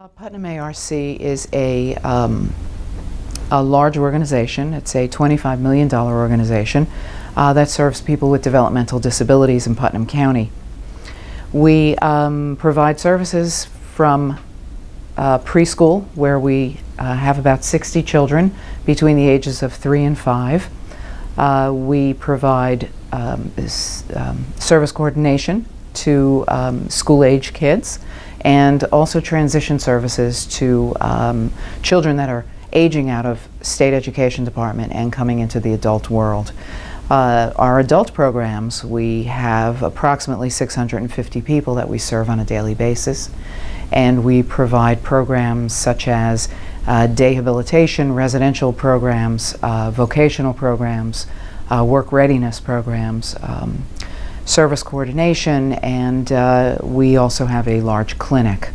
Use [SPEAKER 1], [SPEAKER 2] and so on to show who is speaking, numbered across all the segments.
[SPEAKER 1] Putnam ARC is a large organization. It's a $25 million organization that serves people with developmental disabilities in Putnam County. We provide services from preschool, where we have about 60 children between the ages of 3 and 5. We provide service coordination to school-age kids, and also transition services to children that are aging out of state education department and coming into the adult world. Our adult programs, we have approximately 650 people that we serve on a daily basis, and we provide programs such as day habilitation, residential programs, vocational programs, work readiness programs, service coordination, and we also have a large clinic.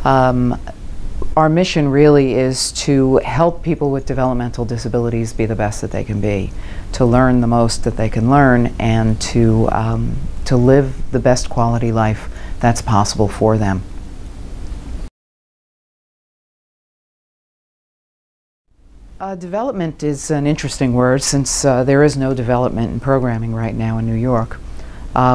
[SPEAKER 1] Our mission really is to help people with developmental disabilities be the best that they can be, to learn the most that they can learn, and to live the best quality life that's possible for them. Development is an interesting word, since there is no development in programming right now in New York.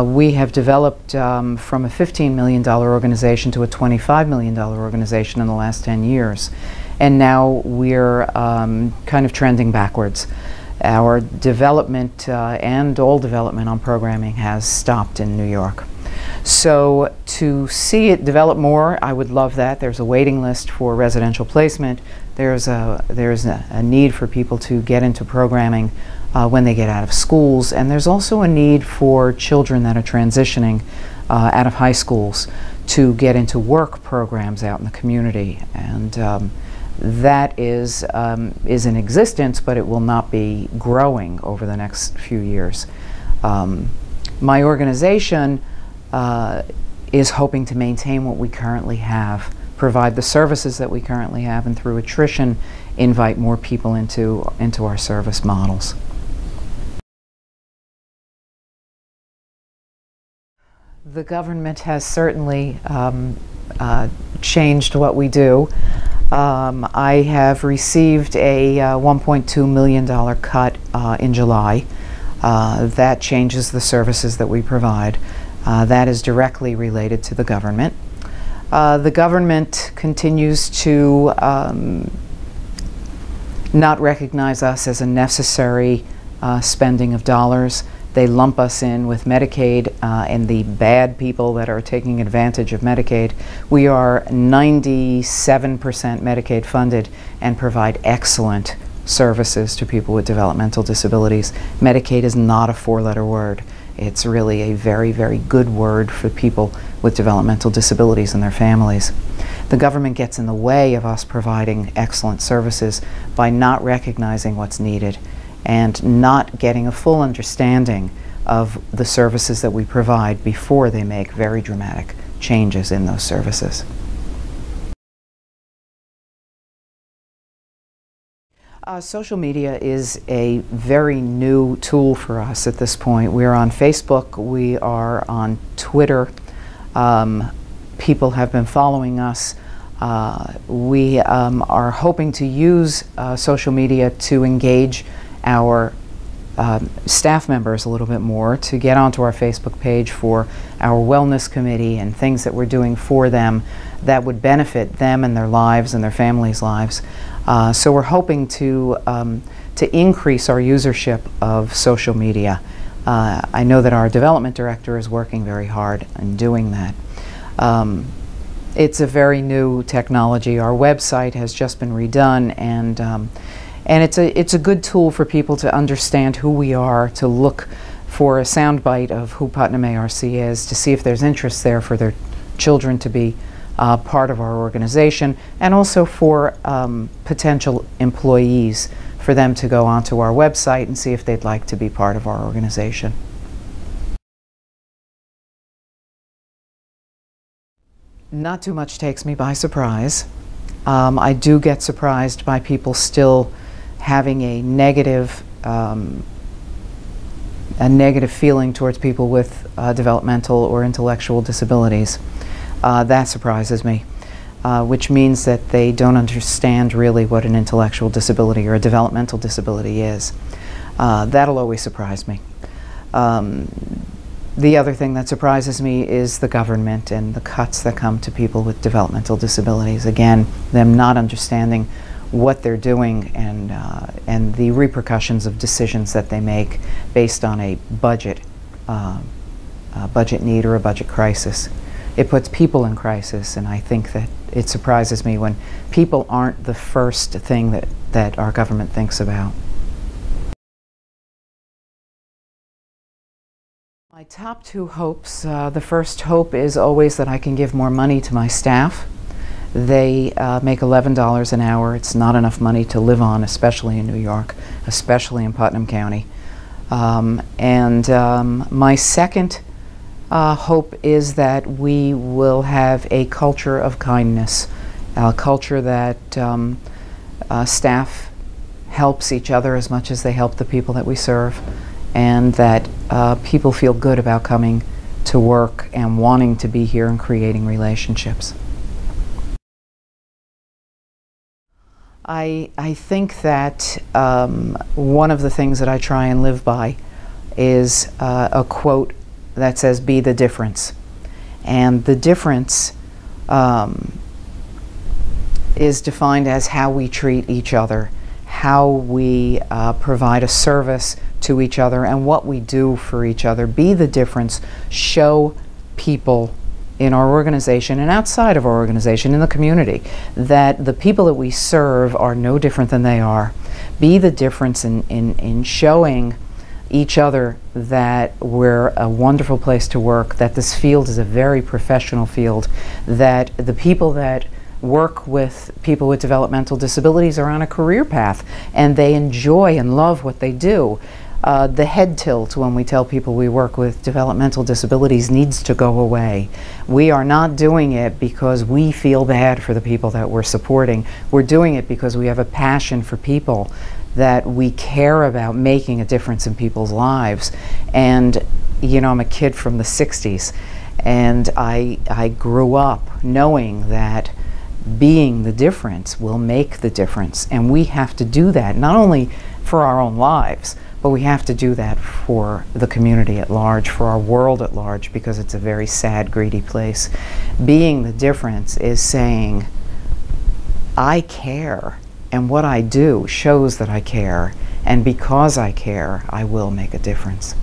[SPEAKER 1] We have developed from a $15 million organization to a $25 million organization in the last 10 years. And now we're kind of trending backwards. Our development and all development on programming has stopped in New York. So to see it develop more, I would love that. There's a waiting list for residential placement. There's a need for people to get into programming when they get out of schools, and there's also a need for children that are transitioning out of high schools to get into work programs out in the community, and that is in existence, but it will not be growing over the next few years. My organization is hoping to maintain what we currently have, provide the services that we currently have, and through attrition invite more people into our service models. The government has certainly changed what we do. I have received a $1.2 million cut in July. That changes the services that we provide. That is directly related to the government. The government continues to not recognize us as a necessary spending of dollars. They lump us in with Medicaid and the bad people that are taking advantage of Medicaid. We are 97% Medicaid funded and provide excellent services to people with developmental disabilities. Medicaid is not a four-letter word. It's really a very, very good word for people with developmental disabilities and their families. The government gets in the way of us providing excellent services by not recognizing what's needed and not getting a full understanding of the services that we provide before they make very dramatic changes in those services. Social media is a very new tool for us at this point. We're on Facebook, we are on Twitter. People have been following us. We are hoping to use social media to engage our staff members a little bit more, to get onto our Facebook page for our wellness committee and things that we're doing for them that would benefit them and their lives and their families' lives. So we're hoping to increase our usership of social media. I know that our development director is working very hard in doing that. It's a very new technology. Our website has just been redone, and it's a good tool for people to understand who we are, to look for a soundbite of who Putnam ARC is, to see if there's interest there for their children to be part of our organization, and also for potential employees, for them to go onto our website and see if they'd like to be part of our organization. Not too much takes me by surprise. I do get surprised by people still having a negative feeling towards people with developmental or intellectual disabilities. That surprises me. which means that they don't understand really what an intellectual disability or a developmental disability is. That'll always surprise me. The other thing that surprises me is the government and the cuts that come to people with developmental disabilities. Again, them not understanding what they're doing and the repercussions of decisions that they make based on a budget need or a budget crisis. It puts people in crisis, and I think that it surprises me when people aren't the first thing that our government thinks about. My top two hopes, the first hope is always that I can give more money to my staff. They make $11 an hour. It's not enough money to live on, especially in New York, especially in Putnam County. My second hope is that we will have a culture of kindness, a culture that staff helps each other as much as they help the people that we serve, and that people feel good about coming to work and wanting to be here and creating relationships. I think that one of the things that I try and live by is a quote that says, "Be the difference." And the difference is defined as how we treat each other, how we provide a service to each other, and what we do for each other. Be the difference. Show people in our organization and outside of our organization, in the community, that the people that we serve are no different than they are. Be the difference in showing each other that we're a wonderful place to work, that this field is a very professional field, that the people that work with people with developmental disabilities are on a career path and they enjoy and love what they do. The head tilt when we tell people we work with developmental disabilities needs to go away. We are not doing it because we feel bad for the people that we're supporting. We're doing it because we have a passion for people, that we care about making a difference in people's lives. And you know, I'm a kid from the 60s, and I grew up knowing that being the difference will make the difference, and we have to do that not only for our own lives, but we have to do that for the community at large, for our world at large, because it's a very sad, greedy place. Being the difference is saying, I care, and what I do shows that I care, and because I care, I will make a difference.